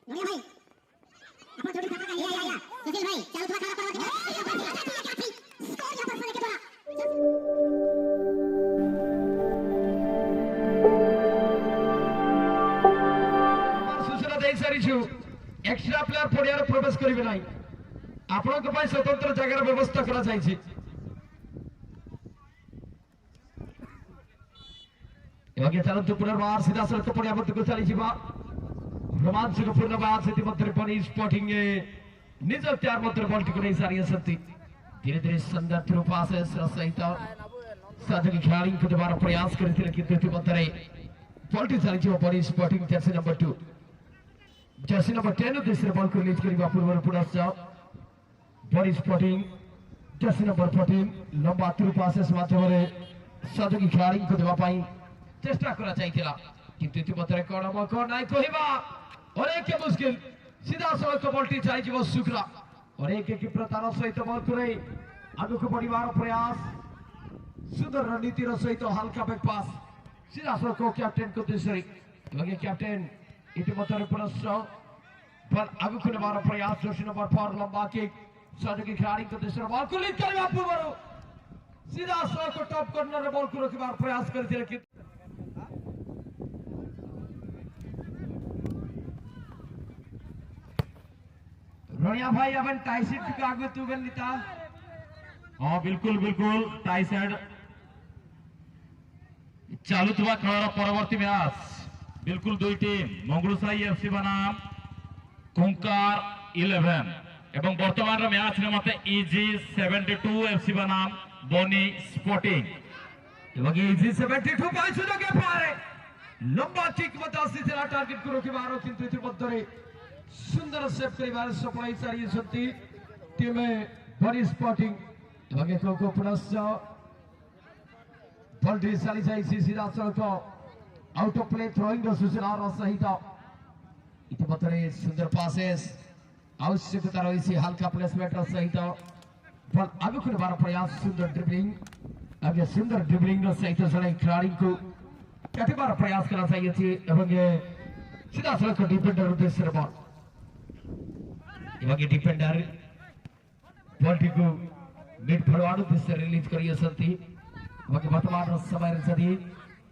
Extra player पड़िया प्रवेश करेंगे ना आपण स्वतंत्र जगार व्यवस्था करा चलतु पुनर्बार सीधा सड़क पड़िया मध्य चली रोमांचकपूर्ण मैच स्पोर्टिंग निज त्यार बॉल टी नहीं सारी धीरे धीरे सुंदर पासेस सहित साधक खेलाड़ी को देवार प्रयास करते बॉल टी चली body sporting Jersey number 2 Jersey number 10 उद्देश्य बॉल को रिलीज करने पूर्व पुनश्च बॉडी स्पोर्टिंग जर्सी नंबर 14 लंबा थ्रू पासेस माध्यम साधक खेलाड़ी को देवाई चेष्टा करा चाहिए किंतु इतिमध्य कौन हम कौन नाई कहवा अनेक मुश्किल सीधा सड़क बॉल टी चली शुक्ला अनेक क्षिप्रतार सहित बॉल को नहीं आगक बढ़वार प्रयास सुंदर रणनीतिर सहित हल्का बैक पास सीधा सड़क कैप्टेन को उद्देश्य कैप्टेन इतिमध्य पुनश्च बॉल आगक नेबार प्रयास जर्सी नंबर 4 लंबा किक सहयोगी खिलाड़ी को उद्देश्य बॉल को लीड करने पूर्व सीधा सड़क टॉप कॉर्नर बॉल को रखिबार प्रयास करते रोनिया भाई अपन टाई सीट के आगे तू गन नीता हां बिल्कुल बिल्कुल टाई साइड चालू थवा खेलार परवर्ती मैच बिल्कुल दुई टीम मंगलसाई एफसी बनाम कुंकार 11 एवं वर्तमान मैच रे मते इजी 72 एफसी बनाम बनी स्पोर्टिंग एवं इजी 72 पाई सुजोग पारे लंबा किक मता सीधा टारगेट को रोकिबारो किंतु इतिमध्य सुंदर सेव कर सफल सारी टीम बॉडी स्पोर्टिंग को पुनश्च बॉल टी चली जाए सीधा सड़क आउट ऑफ प्ले थ्रोइंग सूचना सहित इतिमध्य सुंदर पासेस आवश्यकता रही हल्का प्लेसमेंट सहित बॉल आगे नेबार प्रयास सुंदर ड्रिबलिंग आगे सुंदर ड्रिबलिंग सहित जड़े खिलाड़ी को काटिबार प्रयास करना चाहिए सीधा सड़क डिफेंडर उद्देश्य बॉल डिफेंडर बॉल टी को मिड फॉरवर्ड उद्देश्य रिलीज करिए वर्तमान समय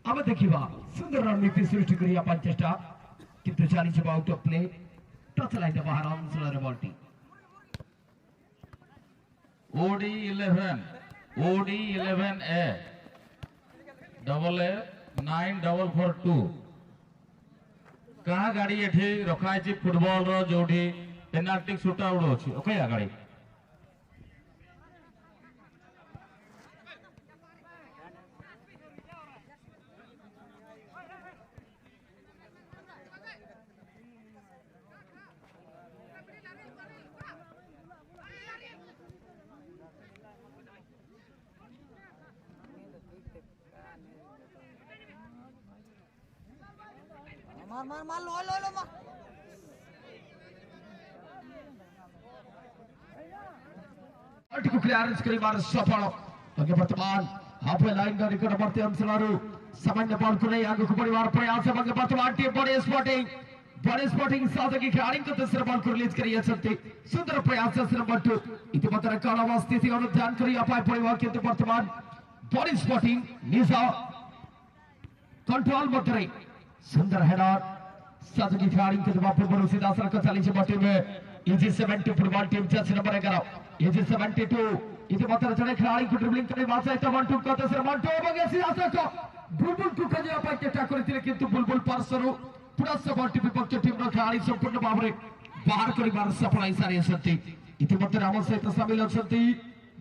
आम देखा सुंदर रणनीति सृष्टि कर चेष्टा किंतु चली out of play touch line बाहर अंचल ball T OD 11 A double A 9442 कहा गाड़ी एठी रखाई फुटबॉल रो जोठी पेनाल्टी शूट आउट अछि ओके गाड़ी मार लो मार को क्लियरेंस करिबार सफल आगे वर्तमान हाफ लाइन का निकटवर्ती अंचल सामान्य बॉल को नहीं आगे बढ़वार प्रयास है वर्तमान टीम बॉडी स्पोर्टिंग साधकी खिलाड़ी को तीसरे बॉल को रिलीज करिए सुंदर प्रयास नंबर 2 इतिमध्य कौन स्थिति ध्यान करिए पड़वा किंतु वर्तमान बॉडी स्पोर्टिंग निज कंट्रोल मध्य सुंदर हेडर साधकी खिलाड़ी के जवाब पूर्व सीधा सड़क चली team easy 70 football team Jersey number 11 easy 72 इतिमध्य जड़े खिलाड़ी को ड्रिबलिंग करने सहित मंटू को सीधा सड़क बुलबुल को चेष्टा करते किंतु बुलबुल पार्श्व पुनश्च बॉल टी विपक्ष टीम खिलाड़ी संपूर्ण भाव में बाहर कर सफल सारी इतिमध्य आम सहित सामिल अच्छा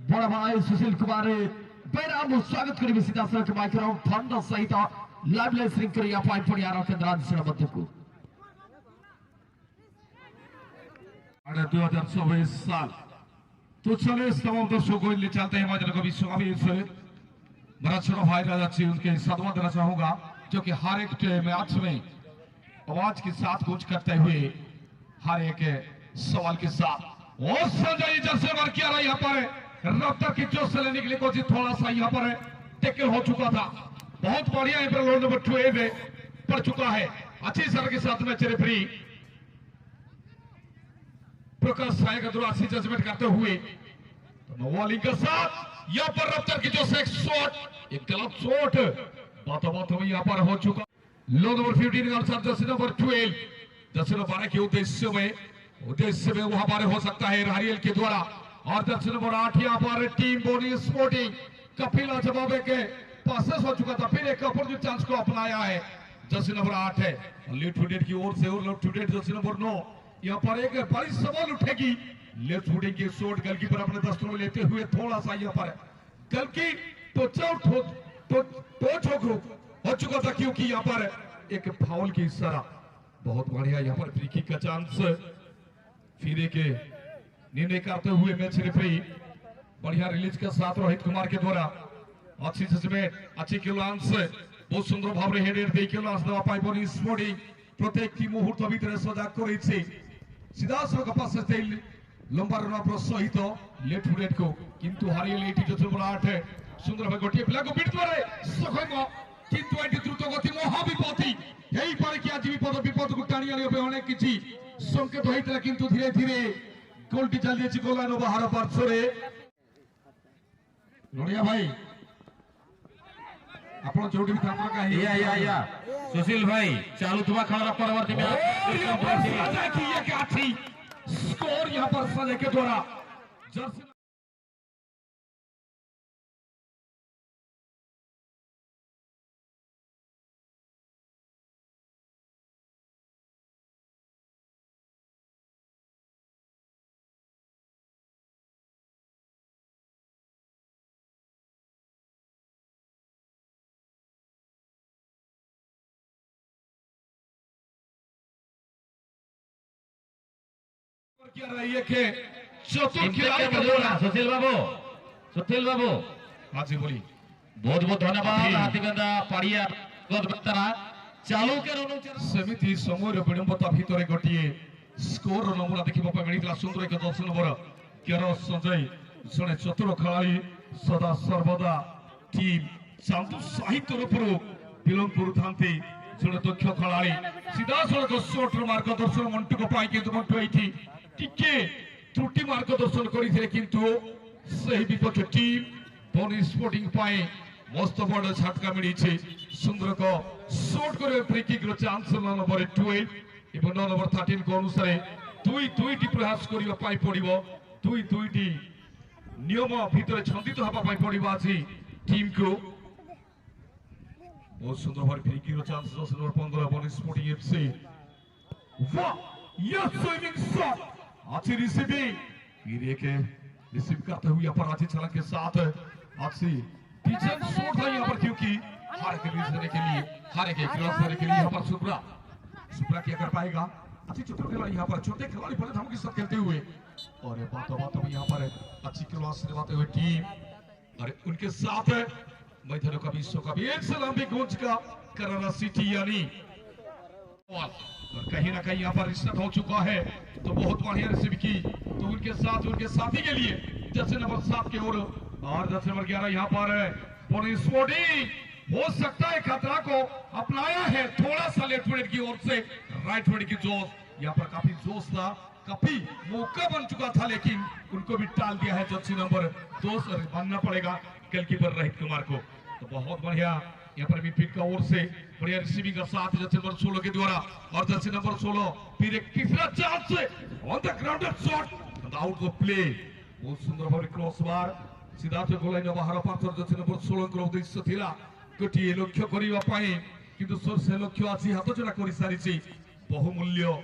बड़ भाई सुशील कुमार बैराम स्वागत करेंगे सीधा सड़क माइक्रोफोन फंड सहित लाइव लेसरिंग करिया पड़ियार केन्द्रांचल मध्य को 2024 साल तो चले तमाम दर्शकों के लिए चलते हैं मैदान को विश्वास से मेरा छोटा भाई राजा जी उनके सदमा देना चाहूंगा जो कि हर एक मैच में आवाज के साथ कुछ करते हुए हर एक सवाल के साथ और संजय जैसे बार किया रहा यहाँ पर रफ्तार की जोश से लेने के लिए कोशिश थोड़ा सा यहाँ पर टेकल हो चुका था बहुत बढ़िया यहाँ पर लोड नंबर 2 पड़ चुका है अच्छी सर के साथ में रेफरी प्रकाश साय का द्वारा अच्छी जजमेंट करते हुए तो नवाली के साथ यहाँ पर रफ्तार की जो से शॉट एक गलत शॉट बातों में यहाँ पर हो चुका। लो नंबर 15 के अनुसार जर्सी नंबर 12 जर्सी नंबर 12 के उद्देश्य में वहां पर हो सकता है रारियल के द्वारा। और जर्सी नंबर 8 यहाँ पर टीम बोनी स्पोर्टिंग कपिला जवाबे के पासेस हो चुका था, फिर एक अपॉर्चुनिटी चांस को अपनाया है। जर्सी नंबर 8 है लेफ्ट फुटेड की ओर से और लेफ्ट फुटेड जर्सी नंबर 9 यहाँ पर एक बड़ी सवाल उठेगी। लेफ्ट फुटेड की शॉट गोलकीपर अपने दस्तों में लेते हुए थोड़ा सा यहाँ पर गलकी हो चुका था, क्योंकि यहाँ पर एक फाउल की इशारा। बहुत बढ़िया यहाँ पर फ्री किक का चांस फिर एक निर्णय करते हुए मैच रेफरी बढ़िया रिलीज के साथ रोहित कुमार के द्वारा अच्छी जजमेंट अच्छी क्लांस बहुत सुंदर भाव हेडेड दे क्लांस देवा पाइबनी स्पोर्टिंग प्रत्येक टी मुहूर्त भीतर सजा करेছে सीधासलख पास से लंबा रन सहित लेफ्ट फुटेड को किंतु हारिए लेटी जो नंबर 8 है सुंदर भाव गोटे पिला को बीट द्वारा सक्षम किंतु एटी द्रुत गति महाविपत्ति यही पर कि आज विपद को टाणी आने अनेक किछि संकेत होइतला, किंतु धीरे धीरे गोलटी चली जाए गोल लाइन बाहर पार्श्वे। नड़िया भाई आपण जोटी भी थापर का या सुशील भाई चालू तुवा खेल परवर्ती में स्कोर यहाँ पर सजे के द्वारा जर्सी क्या रही है कि चतुर खिलाड़ी का द्वारा सुशील बाबू हाँ जी बोली बहुत बहुत धन्यवाद हाथीगंदा पाड़िया चालू के सेमिति समय विलंबता भितर गोटे स्कोर नमूना देखा मिलता सुंदर एक 10 नंबर केर संजय जड़े चतुर खेलाड़ी सदा सर्वदा टीम चांदू साहित्य तरफ विलंब था जड़े दक्ष खेलाड़ी सीधासलख शॉट मार्गदर्शन मंटू को किंतु मंटू ये टिके त्रुटि मार्गदर्शन करते किंतु सही विपक्ष टीम बोनी स्पोर्टिंग मस्त बड़ झटका मिली सुंदर को शॉट कर फ्री किक चांस नंबर 12 एवं नंबर 13 को अनुसार दुईटी प्रयास करने पड़ो दुईटी नियम भितर छंदित होगा पड़ो आज टीम को बहुत सुंदर भाव फ्री किक चांस नंबर 15 बोनी स्पोर्टिंग एफसी स्विमिंग शॉट अच्छी रिसीविंग फिर एक रिसीव करते हुए यहाँ पर अच्छी छलांग के साथ अच्छी डिसीजन शॉट था यहाँ पर, क्योंकि हार के क्रॉस करने के लिए यहाँ पर सुप्रा क्या कर पाएगा। अच्छी चतुर खिलाड़ी यहाँ पर छोटे खिलाड़ी बड़े धमकी के साथ खेलते हुए और बातों में यहाँ पर अच्छी क्रॉस निभाते हुए टीम और उनके साथ मैदानों का विश्व का भी एक सलामी गूंज का करारा सिटी यानी और कहीं ना कहीं यहाँ पर रिश्ता हो चुका है तो बहुत बढ़िया रिसीव की तो उनके साथी के लिए जैसे नंबर 7 की ओर और जैसे नंबर 11 यहाँ पर बोनी स्पोर्टिंग हो सकता है खतरा को अपनाया है थोड़ा सा लेफ्ट फुटेड की ओर से राइट फुटेड की जोश यहाँ पर काफी जोश था काफी मौका बन चुका था लेकिन उनको भी टाल दिया है जर्सी नंबर 2 से मानना पड़ेगा गोलकीपर रोहित कुमार को। तो बहुत बढ़िया यहाँ पर मिडफील्ड का ओर से बढ़िया रिसीविंग का साथ जर्सी नंबर 16 के द्वारा और जर्सी नंबर 16 फिर एक तीसरा chance on the grounded shot out को प्ले बहुत सुंदर भाव क्रॉस बार सीधा से गोल लाइन बाहर पाथर जर्सी नंबर 16 को उद्देश्य थिला गोटे लक्ष्य करबा पाए किंतु से लक्ष्य आज हाथचड़ा कर सारी बहुमूल्य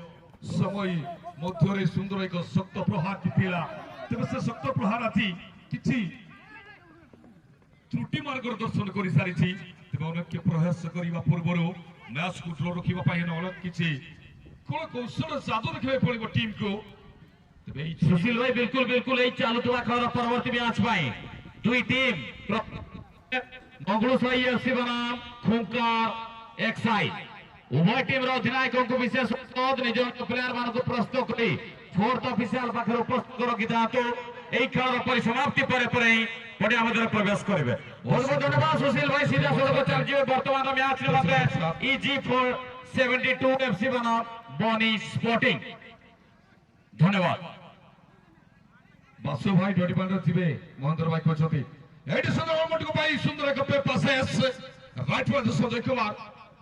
समय मध्य सुंदर एक शक्त प्रहार जीतला तेज से शक्त प्रहार आज कि त्रुटि मार्गदर्शन कर सारी अनेक प्रयास करने पूर्व मैच को ड्र रखा अलग किसी कौन कौशल जादू देखा पड़ो टीम को। सुशील भाई बिल्कुल बिल्कुल चालू खेल परवर्ती मैच दुई टीम मंगलूसाई एफसी बनाम खुंकार एक साइड उभय टीम अधिनायकों को विशेष निज प्लेयर मान को प्रस्तुत कर फोर्थ ऑफिशियल पाखे उपस्थित रखी था तो यही खेल परिसमाप्ति पर पड़िया मध्य प्रवेश करेंगे। बहुत बहुत धन्यवाद सुशील भाई सीधा सड़क चलिए वर्तमान मैच इजी 472 एफसी बनाम बोनी स्पोर्टिंग धन्यवाद। बासु भाई डॉटी पांडे थिबे महेंद्र भाई कहते एटी सुंदर मोमेंट को पाई सुंदर एक पे पासेस राइट पर संजय कुमार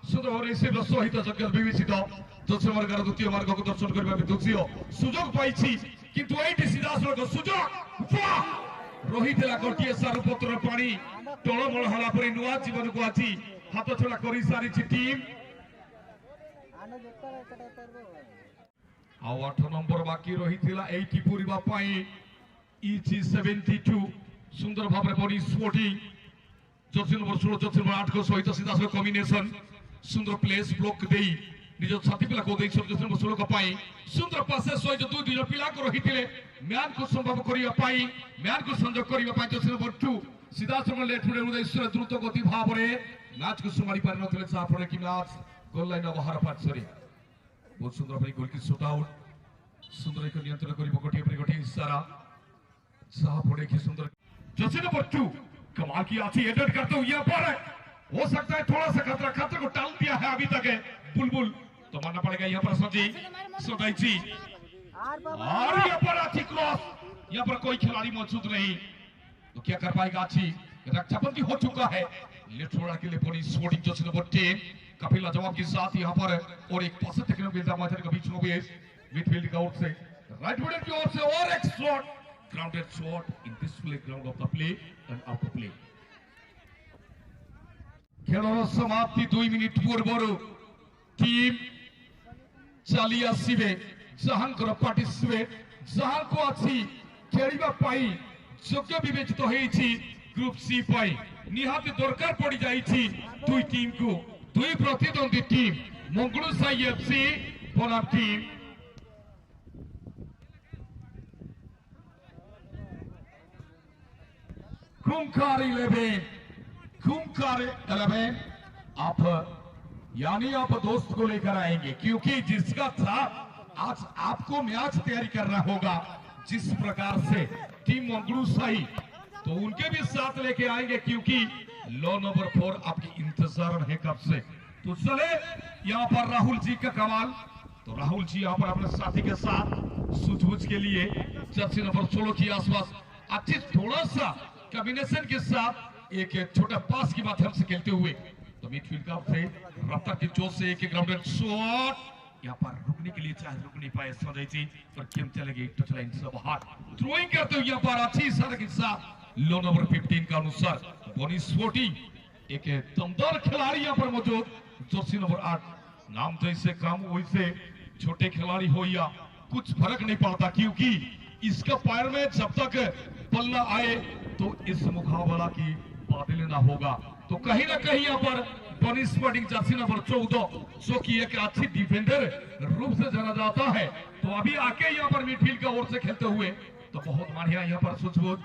सुंदर और रिसीव सहित जगत विवेचित दक्षिण मार्गर द्वितीय मार्ग को दर्शन करबा दुखियो सुजोग पाइछि किंतु एटी सीधा सड़क सुजोग वाह रहितला गोटिए सारु पत्र पानी टळमळ होला परि नुवा जीवन को आछि हाथ छड़ा करि सारी टीम आ 8 नंबर बाकी रहितला 80 पूरीबा पाई EG 72 सुंदर भाव बनी sporting Jersey number 16 Jersey number 8 को सहित सीधा सड़क कॉम्बिनेशन सुंदर प्लेस ब्लॉक देई निज छाती पिला को देई जर्सी नंबर 16 का पाई सुंदर पासे सहित दुई दिन पिला को रहितिले म्यान को संभव करिया पाई म्यान को संजोग करिया पाई जर्सी नंबर 2 सीधा सड़क लेफ्ट फुट उदय द्रुत गति भाव रे मैच को सुमारी पार नथिले साफरे कि मैच गोल लाइन बाहर पाट सरी बहुत सुंदर भाई गोल की शॉट आउट सुंदर एक नियंत्रण करिबो गोटे इशारा साफ पड़े की सुंदर जर्सी नंबर 2 कमाल की आती एडिट करते हुए यहाँ पर हो सकता है थोड़ा सा खतरा को टाल दिया है अभी तक है बुलबुल तो मानना पड़ेगा यहाँ पर सदाई जी और यहाँ पर अच्छी क्रॉस यहाँ पर कोई खिलाड़ी मौजूद नहीं तो क्या कर पाएगा अच्छी रक्षाबंदी हो चुका है लेफ्ट के लिए बड़ी स्पोर्टिंग जर्सी नंबर 10 कपिला जवाब के साथ यहाँ पर और एक पास देखने को मिलता है के बीच में मिडफील्ड का ओर से राइट विकेट की ओर से और एक shot grounded shot in this playground of the play and out of play. खेलों समाप्ति 2 मिनट पूर्व टीम चाली आसीबे जहां को पार्टिसिपेट जहां को अच्छी खेलिबा पाई योग्य विवेचित होईछि ग्रुप सी पाई निहाती दरकार पड़ी जाईछि दुई टीम को दुई प्रतिद्वंदी टीम मंगलूसाई एफसी बनाम टीम खूंखार 11 आप यानी आप दोस्त को लेकर आएंगे क्योंकि जिसका था आज आपको मैच तैयारी करना होगा जिस प्रकार से टीम मंगलूसाई तो उनके भी साथ लेके आएंगे क्योंकि लो नंबर 4 आपकी इंतजार में है कब से तो चले यहाँ पर राहुल जी का कमाल तो राहुल जी यहाँ पर अपने साथी के साथ सूझबूझ के लिए जर्सी नंबर 16 के आसपास अच्छी थोड़ा सा कॉम्बिनेशन के साथ एक छोटा पास के माध्यम से खेलते हुए तो मिडफील्ड का से रफ्तार की चोट से एक ग्राउंडेड शॉट यहाँ पर रुकने के लिए चाहे रुक नहीं पाए संजय जी पर गेम चलेगी टच लाइन से बाहर थ्रोइंग करते हुए यहाँ पर अच्छी इशारे के साथ लो नंबर 15 का अनुसार बनी स्पोर्टिंग एक दमदार खिलाड़ी यहाँ पर मौजूद जर्सी नंबर 8 नाम जैसे काम वैसे छोटे खिलाड़ी हो या कुछ फर्क नहीं पड़ता क्योंकि इसका पैर में जब तक पल्ला आए तो इस मुकाबला की बात लेना होगा तो कहीं ना कहीं यहाँ पर बनी स्पोर्टिंग जर्सी नंबर 14 जो कि एक अच्छी डिफेंडर रूप से जाना जाता है तो अभी आके यहाँ पर मिडफील्ड का ओर से खेलते हुए तो बहुत बढ़िया यहाँ पर सूझबूझ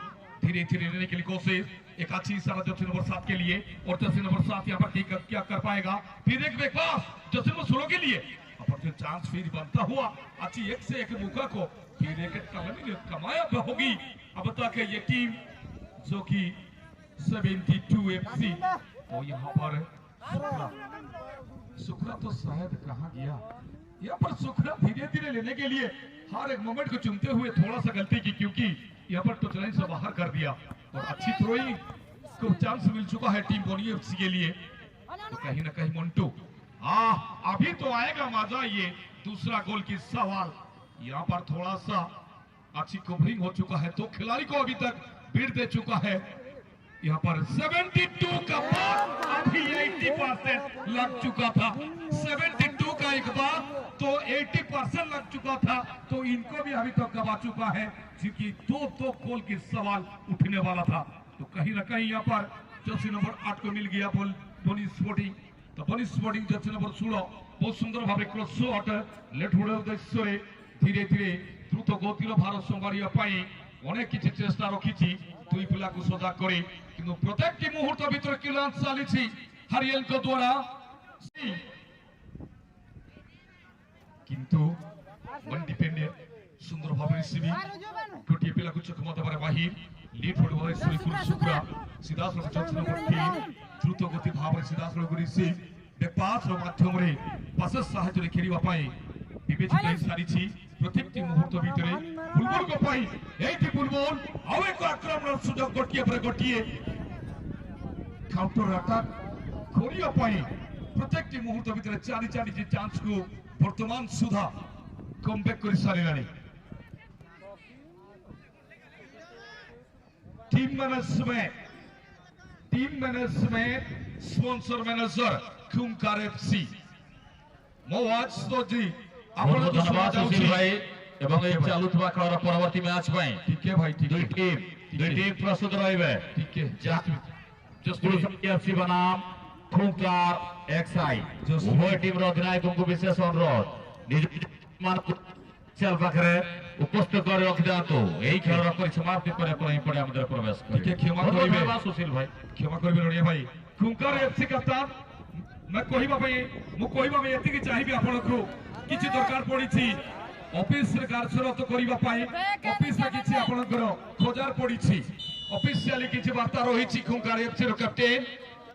धीरे धीरे लेने के लिए कोशिश एक अच्छी इशारा जर्सी नंबर 7 के लिए और जर्सी नंबर 7 यहाँ पर क्या कर पाएगा फिर एक पास जर्सी नंबर 16 के लिए चांस फिर बनता हुआ अच्छी एक से एक मौका को फिर एक कमाया होगी अब तक ये टीम जो कि 72 एफसी और यहाँ पर सुखरा तो शायद कहाँ गया यहाँ पर सुखरा धीरे धीरे लेने के लिए हर एक मोमेंट को चुनते हुए थोड़ा सा गलती की क्योंकि यहाँ पर टच लाइन से बाहर कर दिया और अच्छी थ्रोइंग को चांस मिल चुका है टीम बनी एफसी के लिए तो कहीं ना कहीं मंटू अभी तो आएगा मजा ये दूसरा गोल की सवाल यहाँ पर थोड़ा सा अच्छी कवरिंग हो चुका है तो खिलाड़ी को अभी तक भीड़ दे चुका है यहाँ पर 72 का बाद अभी 80% लग चुका था 72 का एक बार तो 80% लग चुका था तो इनको भी अभी तक गवा चुका है जिनकी दो गोल की सवाल उठने वाला था तो कहीं ना कहीं यहाँ पर जर्सी नंबर 8 को मिल गया बोल बनी स्पोर्टिंग तो बनी स्पोर्टिंग जर्सी नंबर 16 बहुत सुंदर भाव क्रॉस शॉट लेफ्ट हुड उद्देश्य धीरे धीरे द्रुत गतिर भारत संभारिया पाई अनेक किछि चेष्टा रखिछि दुई पिला को सजा करे किंतु प्रत्येक मुहूर्त भीतर किलांस चलीछि हरियल को द्वारा किंतु वन डिपेंडेंट सुंदर भाव रिसीविंग गोटे पिला को चकमा दबार बाहिर लीड हुड उद्देश्य सुखरा सीधा सड़क जर्सी नंबर 3 द्रुत गति भाव सीधा सड़क रिसीव पास माध्यम रे पास साहाय्य खेलिबा पाई বিবেচিত হয়ে সারিছি প্রত্যেকটি মুহূর্ত ভিতরে বুলবুল গোপাই এইটি বুলবুল ଆଉ ଏକ ଆକ୍ରମଣ ସୁଯୋଗ ଗୋଟିଏ ପରେ ଗୋଟିଏ କାଉଣ୍ଟର ଆଟାକ୍ କରିବା ପାଇଁ ପ୍ରତ୍ୟେକଟି ମୁହୂର୍ତ୍ତ ଭିତରେ ଚାରି ଚାରିଟି ଚାନ୍ସକୁ ବର୍ତ୍ତମାନ ସୁଦ୍ଧା କମ୍ବ୍ୟାକ୍ କରି ସାରିଲାଣି team management sponsor manager Khunkar FC मोवाज सोजी बहुत धन्यवाद सुशील भाई এবং এই চালুଥିବା খেলার পরবর্তী ম্যাচ ପାଇଁ ठीक है भाई ठीक দুই है টিম প্রস্তুত রইবে ठीक है জস্ট এফসি বনাম খুঙ্কার এক্সআই উভয় টিমর ଅଧିନାୟକଙ୍କୁ ବିଶେଷ ଅନୁରୋଧ ନିଜ ସେଲ୍ ପାଖରେ ଉପସ୍ଥିତ କରି ରଖିଥାନ୍ତୁ ଏହି ଖେଳର ପରିସମାପ୍ତି କରିବା ପରେ ଏପଟେ ଆମ ପ୍ରବେଶ ठीक है क्षमा କରିବେ करिवे ଧନ୍ୟବାଦ ସୁଶୀଲ ଭାଇ क्षमा करिवे रड़िया भाई खुंकार एफसी कप्तान मैं कहबा भाई मु कहबा भाई एतिकी चाहिबी आपनको किछि दरकार पड़िछि ऑफिस रे कार्यरत करिबा पाई ऑफिस रे किछि आपनकर खोजार पड़िछि ऑफिशियली किछि वार्ता रहिछि खुंकार एफसी रो कैप्टेन